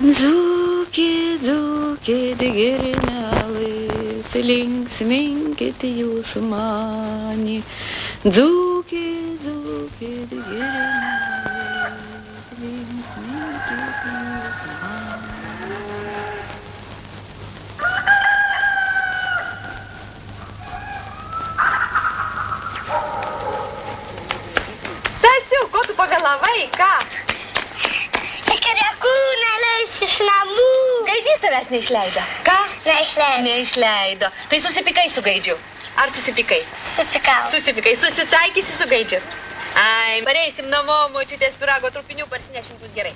Dzūki, dzūki, girnelės, linksminkit jūsų mani. Dzūki, dzūki, girnelės, linksminkit jūsų mani. Stasiu, ko tu pavėlavai, ką? Iš namų. Gaidys tavęs neišleido. Ką? Neišleido. Neišleido. Tai susipikai su Gaidžiu. Ar susipikai? Susipikau. Susipykai, susitaikysi su Gaidžiu. Ai, pareisim namo, močiutės pyrago trupinių parsinešim bus gerai.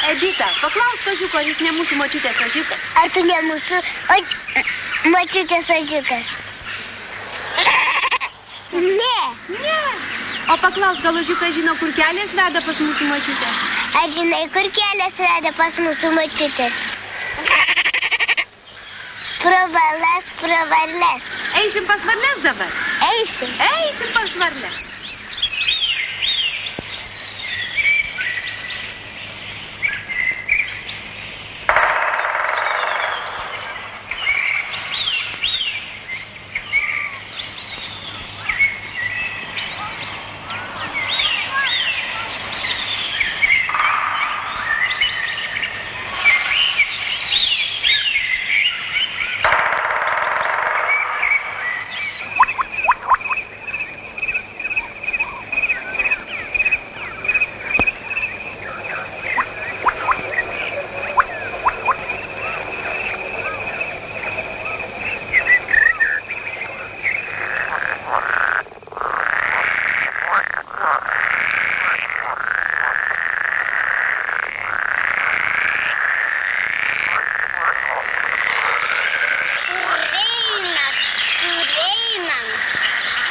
Edita, paklausk ožiuko, ar jis ne mūsų močiutės ožiukas. Ar tu ne mūsų močiutės ožiukas? Ne. Ne. O paklausk, gal ožiukas žino, kur kelias veda pas mūsų močiutę? Ar žinai, kur kelias veda pas mūsų močiutės? Pro valas, pro varles. Eisim pas varles dabar? Eisim. Eisim pas varles.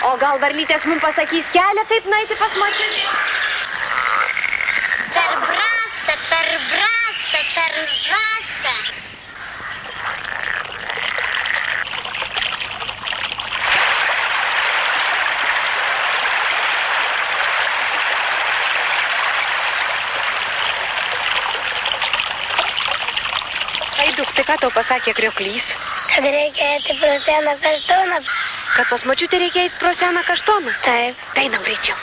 O gal varlytės mums pasakys kelią, kaip nueiti pas močiutę? Per brastą, per brastą, per brastą. Aiduk, tai ką tau pasakė krioklys? Kad reikia eiti pro seną kaštoną. Kad pas močiutę reikia eiti pro seną kaštoną? Taip. Einam greičiau.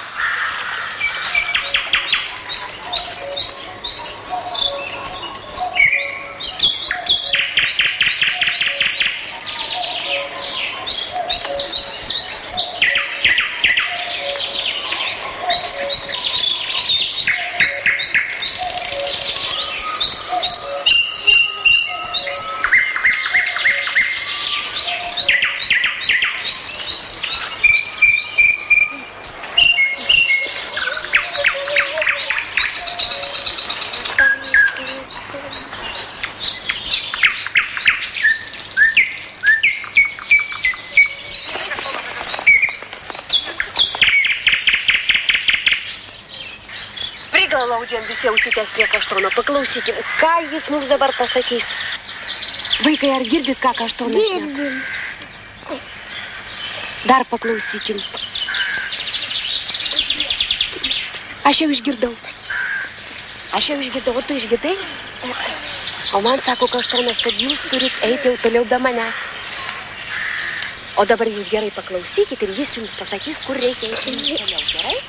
Laudžiam visi ausitės prie kaštono. Paklausykim, ką jis mums dabar pasakys. Vaikai, ar girdit, ką kaštonas šneka? Girdim. Dar paklausykim. Aš jau išgirdau. O tu išgirdai? O man sako kaštonas, kad jūs turit eiti jau toliau be manęs. O dabar jūs gerai paklausykit ir jis jums pasakys, kur reikia eiti toliau, gerai?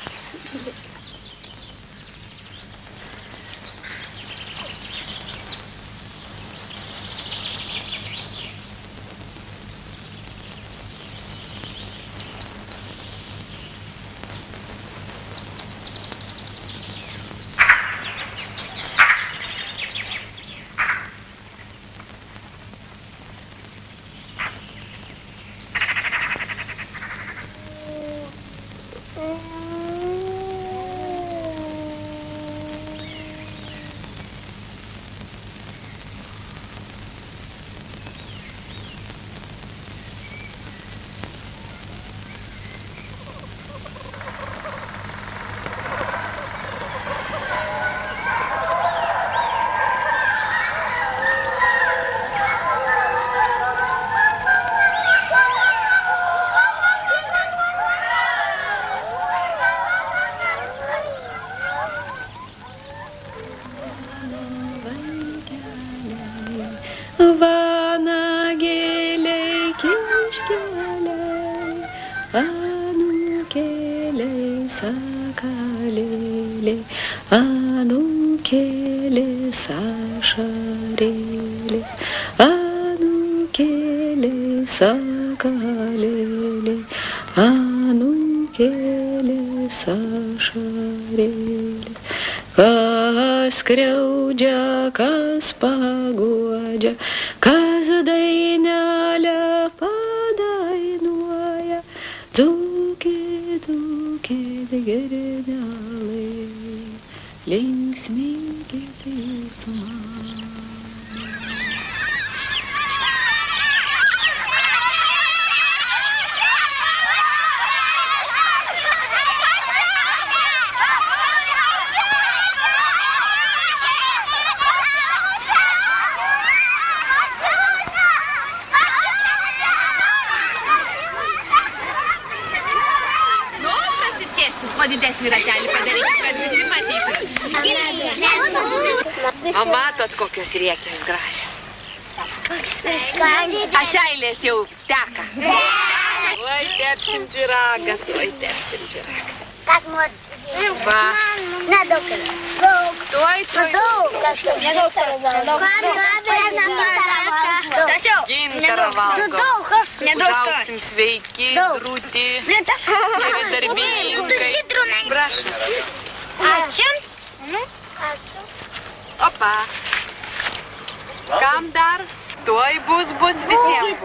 vanagėliai, kiškeliai, anūkėliai, sakalėliai, anūkėlės ašarėlės, anūkėlės sakalėliai, anūkėlės ašarėlės. Kas skriaudžia, kas paguodžia, kas dainelę padainuoja, dzūkit, dzūkit, girnelai, linksminkit jūs man. Didesnį ratelį padaryti, kad visi matytų. O matot, kokios riekės gražios. Aseilės jau teka. Oi, tepsim pyragą, oi, tepsim pyragą. Va. Nedaug. Tuoj. Gintarą valgom. Užaugsim sveiki, drūti, geri darbininkai. Prašau. Ačiū. Opa. Kam dar? Tuoj bus visiems.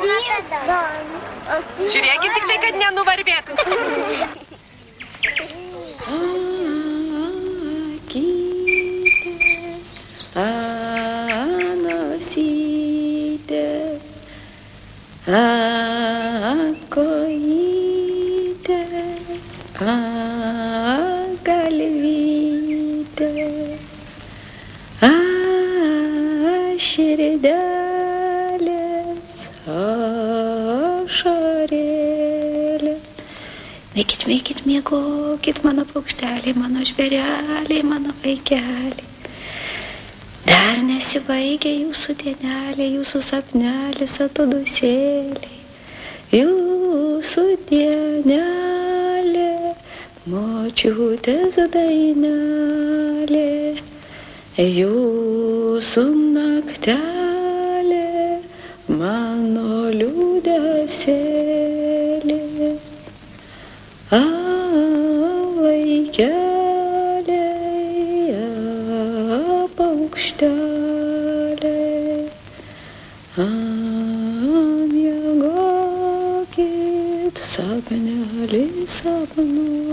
Žiūrėkit tik tai, kad nenuvarbėtų. Nosytės, kojytės, galvytės, širdelės, ašarėlės. Mėkit, miegokit, mano paukšteliai, mano žvėreliai, mano vaikeliai. Dar nesibaigia jūsų dienelė, jūsų sapnelis, atodusėliai. Jūsų dienelė, močiutės dainelė. Jūsų naktelė, mano liūdesėlis. Vaikeliai, paukšteliai, miegokit, sapnelį sapnuokit.